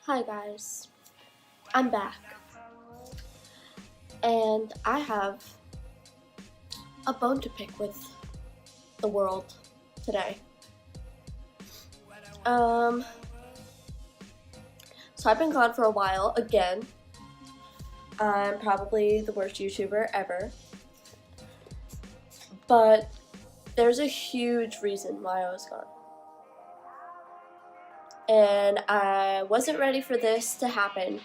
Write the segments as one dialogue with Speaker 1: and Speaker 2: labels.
Speaker 1: Hi guys, I'm back and I have a bone to pick with the world today. Um, so I've been gone for a while again. I'm probably the worst YouTuber ever, but there's a huge reason why I was gone. And I wasn't ready for this to happen.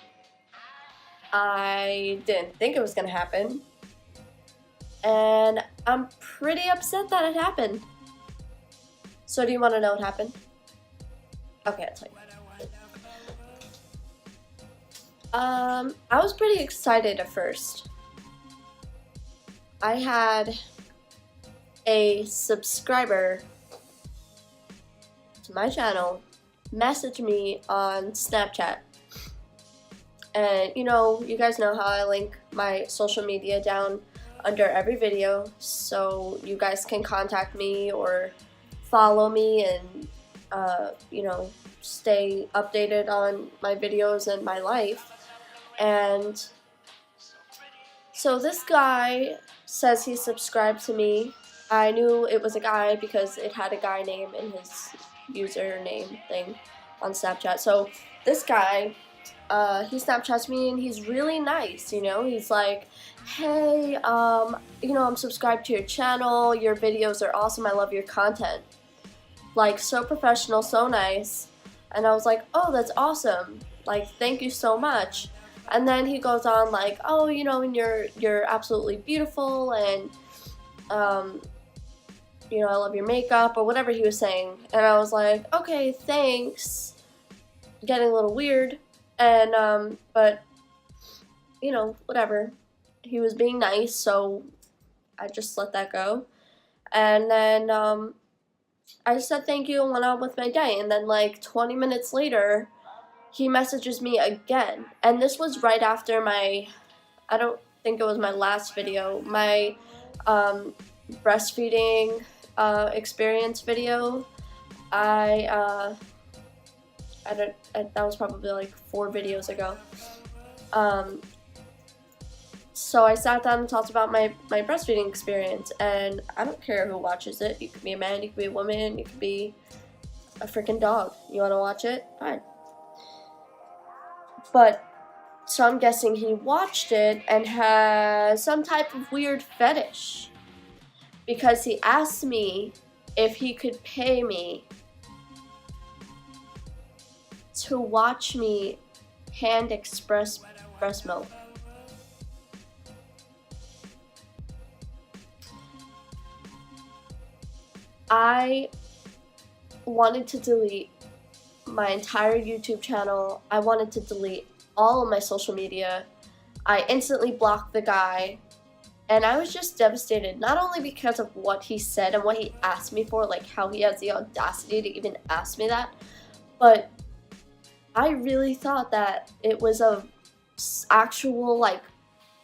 Speaker 1: I didn't think it was going to happen. And I'm pretty upset that it happened. So do you want to know what happened? Okay, I'll tell you. I was pretty excited at first. I had a subscriber to my channel message me on Snapchat. And you guys know how I link my social media down under every video, so you guys can contact me or follow me and stay updated on my videos and my life. And so this guy says he subscribed to me. I knew it was a guy because it had a guy name in his username thing on Snapchat. So this guy, he Snapchats me and he's really nice, He's like, hey, I'm subscribed to your channel. Your videos are awesome. I love your content. Like, so professional, so nice. And I was like, oh, that's awesome. Like, thank you so much. And then he goes on like, oh, and you're absolutely beautiful, and I love your makeup, or whatever he was saying. And I was like, okay, thanks. Getting a little weird. And but whatever. He was being nice, so I just let that go. And then I just said thank you and went on with my day. And then like 20 minutes later, he messages me again. And this was right after I don't think it was my last video, my breastfeeding experience video. That was probably like 4 videos ago. So I sat down and talked about my breastfeeding experience, and I don't care who watches it. You could be a man, you could be a woman, you could be a freaking dog. You want to watch it? Fine. But, so I'm guessing he watched it and has some type of weird fetish, because he asked me if he could pay me to watch me hand express breast milk. I wanted to delete my entire YouTube channel. I wanted to delete all of my social media. I instantly blocked the guy, and I was just devastated, not only because of what he said and what he asked me for, like how he has the audacity to even ask me that, but I really thought that it was a actual like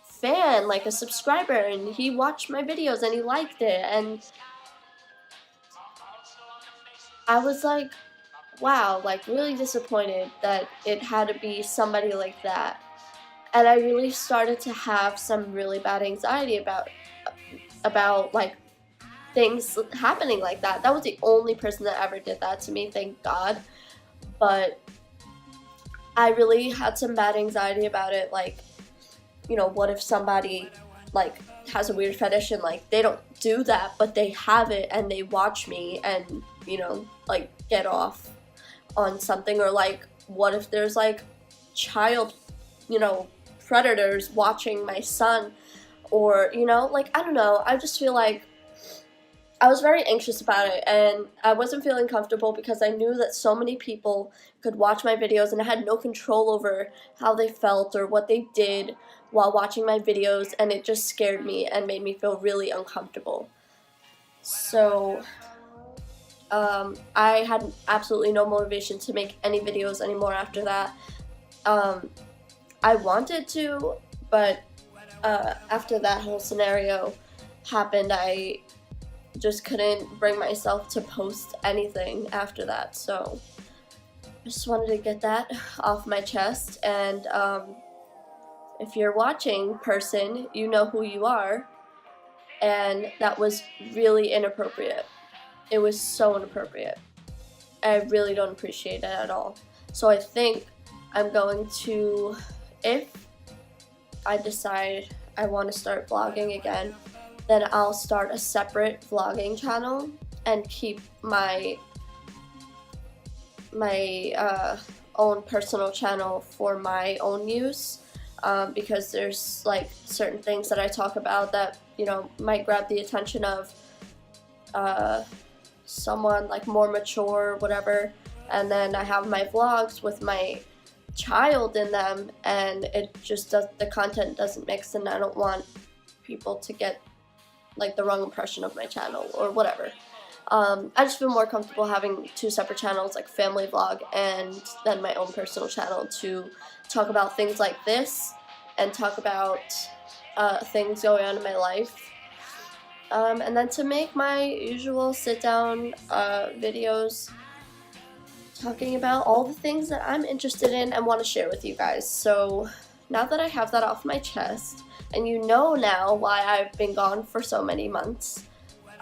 Speaker 1: fan, like a subscriber, and he watched my videos and he liked it, and I was like, wow, like really disappointed that it had to be somebody like that. And I really started to have some really bad anxiety about like things happening like that. That was the only person that ever did that to me, thank God. But I really had some bad anxiety about it, like, what if somebody like has a weird fetish and like they don't do that, but they have it and they watch me and like get off on something, or like what if there's like child predators watching my son, or like I don't know. I just feel like I was very anxious about it, and I wasn't feeling comfortable because I knew that so many people could watch my videos and I had no control over how they felt or what they did while watching my videos, and it just scared me and made me feel really uncomfortable. So I had absolutely no motivation to make any videos anymore after that. I wanted to, but after that whole scenario happened, I just couldn't bring myself to post anything after that. So I just wanted to get that off my chest, and if you're watching, person, you know who you are, and that was really inappropriate. It was so inappropriate. I really don't appreciate it at all. So I think I'm going to, if I decide I want to start vlogging again, then I'll start a separate vlogging channel and keep my own personal channel for my own use, because there's like certain things that I talk about that, you know, might grab the attention of someone like more mature or whatever, and then I have my vlogs with my child in them, and it just does, the content doesn't mix, and I don't want people to get like the wrong impression of my channel or whatever. I just feel more comfortable having two separate channels, like family vlog and then my own personal channel, to talk about things like this and talk about things going on in my life. And then to make my usual sit-down videos talking about all the things that I'm interested in and want to share with you guys. So now that I have that off my chest, and you know now why I've been gone for so many months,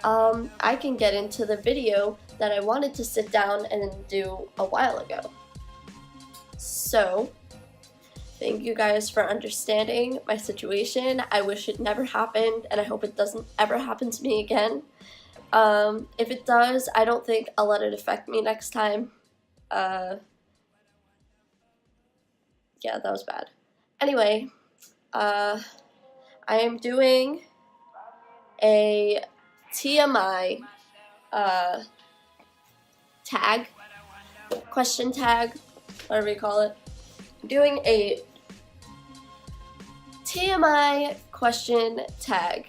Speaker 1: I can get into the video that I wanted to sit down and do a while ago. So, thank you guys for understanding my situation. I wish it never happened, and I hope it doesn't ever happen to me again. If it does, I don't think I'll let it affect me next time. Yeah, that was bad. Anyway, I am doing a TMI tag, question tag, whatever you call it. I'm doing a TMI question tag.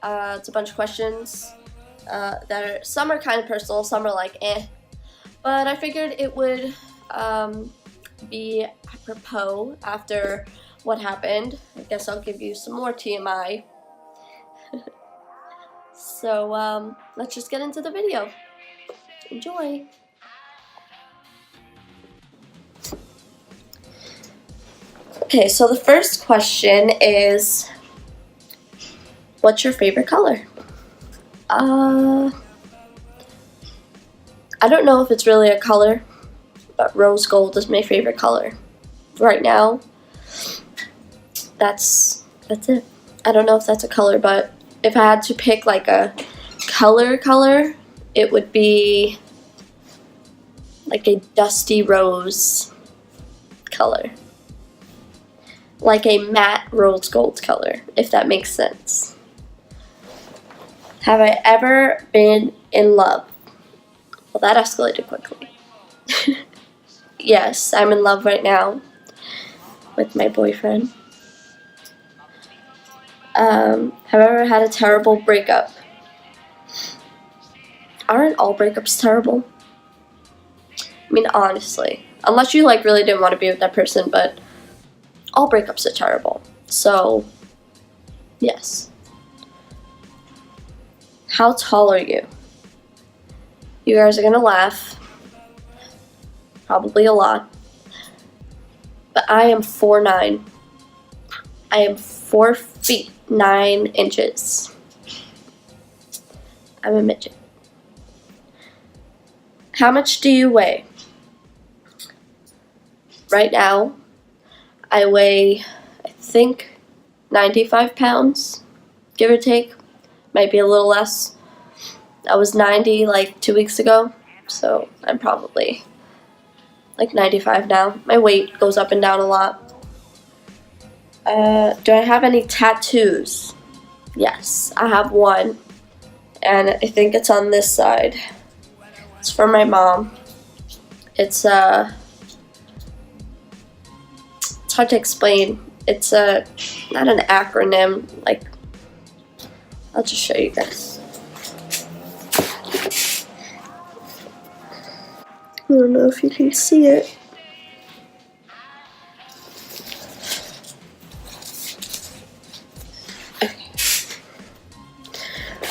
Speaker 1: It's a bunch of questions that are, some are kind of personal, some are like but I figured it would be apropos after what happened. I guess I'll give you some more TMI. So let's just get into the video. Enjoy! Okay, so the first question is, what's your favorite color? I don't know if it's really a color, but rose gold is my favorite color. Right now, that's it. I don't know if that's a color, but if I had to pick like a color, it would be like a dusty rose color. Like a matte rose gold color, if that makes sense. Have I ever been in love? Well, that escalated quickly. Yes, I'm in love right now with my boyfriend. Have I ever had a terrible breakup? Aren't all breakups terrible? I mean, honestly. Unless you like really didn't want to be with that person, but all breakups are terrible. So, yes. How tall are you? You guys are gonna laugh. Probably a lot. But I am 4'9". I am 4 feet 9 inches. I'm a midget. How much do you weigh? Right now, I weigh, I think, 95 pounds, give or take. Might be a little less. I was 90 like 2 weeks ago, so I'm probably like 95 now. My weight goes up and down a lot. Do I have any tattoos? Yes, I have one, and I think it's on this side. It's for my mom. It's hard to explain. It's not an acronym, like, I'll just show you guys. I don't know if you can see it.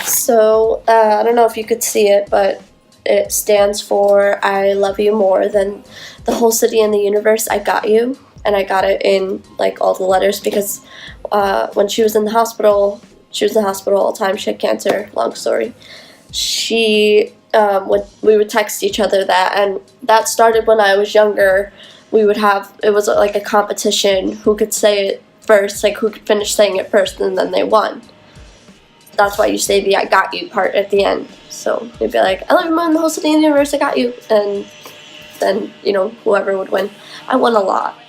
Speaker 1: So, I don't know if you could see it, but It stands for I love you more than the whole city and the universe. I got you. And I got it in like all the letters because when she was in the hospital all the time. She had cancer. Long story. We would text each other that, and that started when I was younger. It was like a competition who could say it first, like who could finish saying it first, and then they won. That's why you say the I got you part at the end. So you'd be like, I love you more than the whole city and the universe, I got you. And then, whoever would win. I won a lot.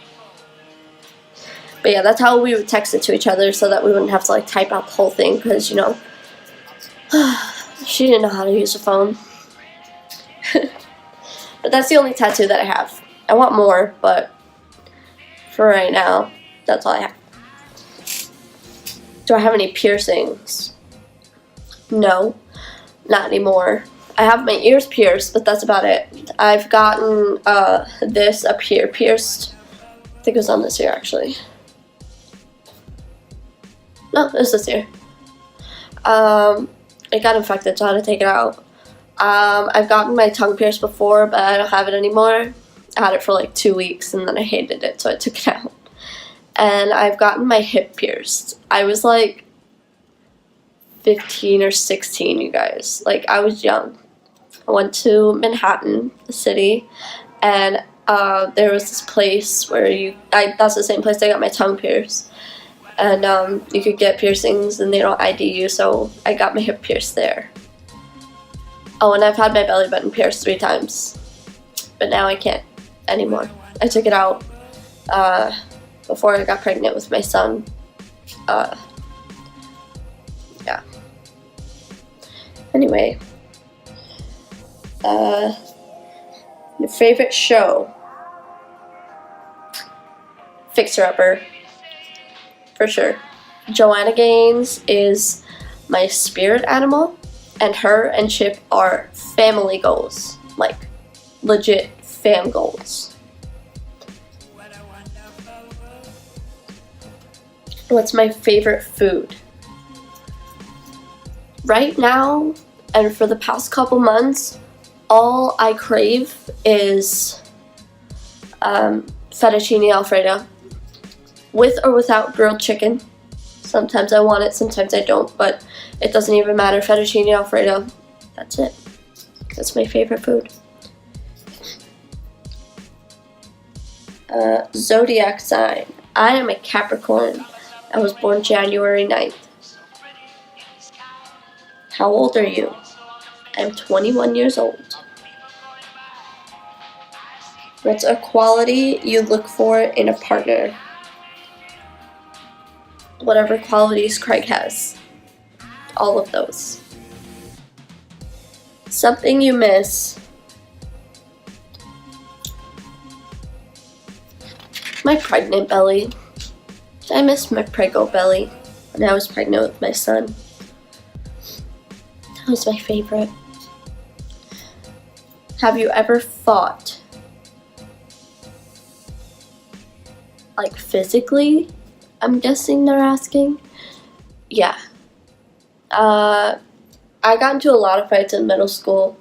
Speaker 1: But yeah, that's how we would text it to each other so that we wouldn't have to like type out the whole thing because, she didn't know how to use a phone. But that's the only tattoo that I have. I want more, but for right now, that's all I have. Do I have any piercings? No, not anymore. I have my ears pierced, but that's about it. I've gotten this up here pierced. I think it was on this ear, actually. No, it's this ear. It got infected, so I had to take it out. I've gotten my tongue pierced before, but I don't have it anymore. I had it for like 2 weeks, and then I hated it, so I took it out. And I've gotten my hip pierced. I was like 15 or 16, you guys. Like, I was young. I went to Manhattan, the city, and there was this place where that's the same place I got my tongue pierced. And you could get piercings and they don't ID you, so I got my hip pierced there. Oh, and I've had my belly button pierced 3 times, but now I can't anymore. I took it out before I got pregnant with my son. Yeah. Anyway, your favorite show? Fixer Upper. For sure. Joanna Gaines is my spirit animal, and her and Chip are family goals. Like, legit fam goals. What's my favorite food? Right now, and for the past couple months, all I crave is fettuccine alfredo. With or without grilled chicken. Sometimes I want it, sometimes I don't, but it doesn't even matter. Fettuccine alfredo. That's it. That's my favorite food. Zodiac sign. I am a Capricorn. I was born January 9th. How old are you? I'm 21 years old. What's a quality you look for in a partner? Whatever qualities Craig has. All of those. Something you miss. My pregnant belly. I miss my prego belly when I was pregnant with my son. That was my favorite. Have you ever fought? Like physically? I'm guessing they're asking. Yeah. I got into a lot of fights in middle school.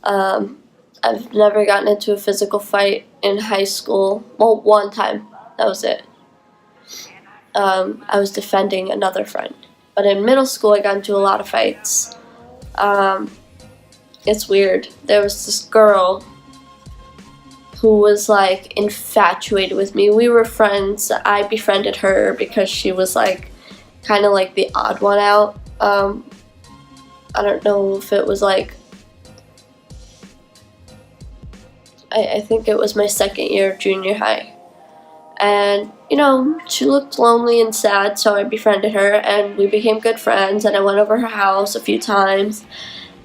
Speaker 1: I've never gotten into a physical fight in high school. Well, one time. That was it. I was defending another friend. But in middle school, I got into a lot of fights. It's weird. There was this girl who was like infatuated with me. We were friends. I befriended her because she was like kind of like the odd one out. I don't know if it was like, I think it was my second year of junior high. And, she looked lonely and sad, so I befriended her and we became good friends, and I went over her house a few times.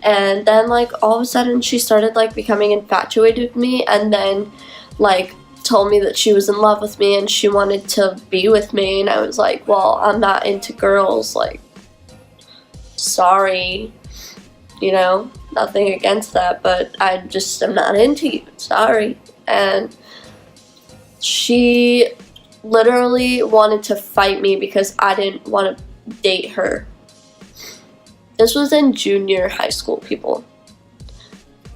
Speaker 1: And then, like, all of a sudden she started, like, becoming infatuated with me, and then, like, told me that she was in love with me and she wanted to be with me. And I was like, well, I'm not into girls, like, sorry, nothing against that, but I just am not into you, sorry. And she literally wanted to fight me because I didn't want to date her. This was in junior high school, people.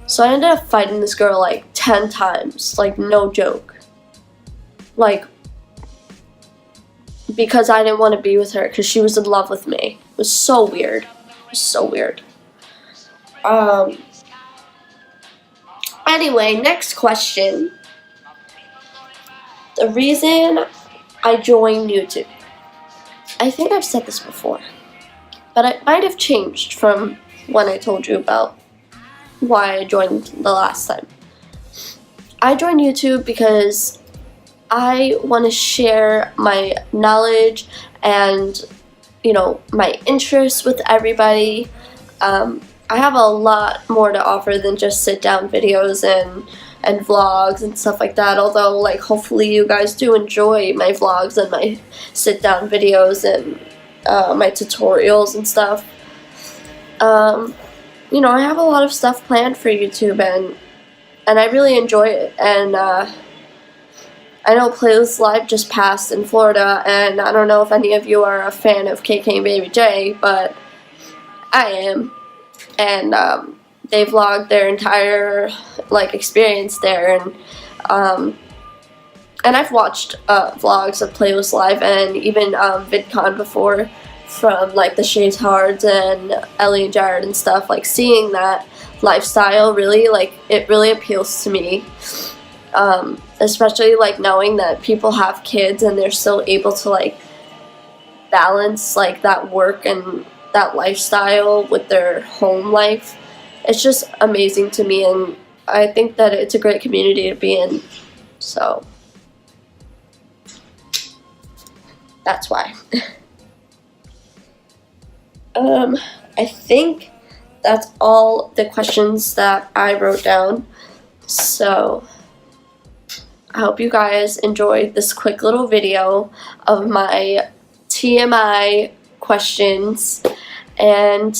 Speaker 1: So I ended up fighting this girl like 10 times, like no joke. Like, because I didn't want to be with her because she was in love with me. It was so weird. It was so weird. Anyway, next question. The reason I joined YouTube. I think I've said this before, but it might have changed from when I told you about why I joined the last time. I joined YouTube because I want to share my knowledge and, you know, my interests with everybody. I have a lot more to offer than just sit down videos and vlogs and stuff like that, although like hopefully you guys do enjoy my vlogs and my sit down videos and my tutorials and stuff. You know, I have a lot of stuff planned for YouTube, and I really enjoy it. And I know Playlist Live just passed in Florida, and I don't know if any of you are a fan of KK and Baby J, but I am. And they vlogged their entire like experience there, and I've watched vlogs of Playlist Live and even VidCon before, from like the Shades Hards and Ellie and Jared and stuff. Like, seeing that lifestyle really, like, it really appeals to me, especially like knowing that people have kids and they're still able to like balance like that work and that lifestyle with their home life. It's just amazing to me, and I think that it's a great community to be in, so that's why. I think that's all the questions that I wrote down, so I hope you guys enjoyed this quick little video of my TMI questions, and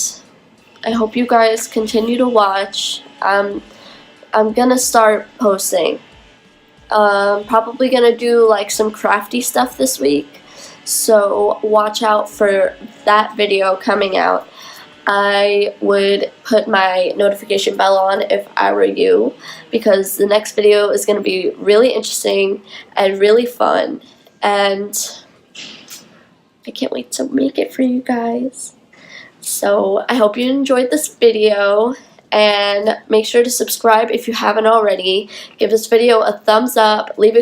Speaker 1: I hope you guys continue to watch. I'm gonna start posting. Probably gonna do like some crafty stuff this week, so watch out for that video coming out. I would put my notification bell on if I were you, because the next video is gonna be really interesting and really fun, and I can't wait to make it for you guys. So I hope you enjoyed this video, and make sure to subscribe if you haven't already. Give this video a thumbs up, leave a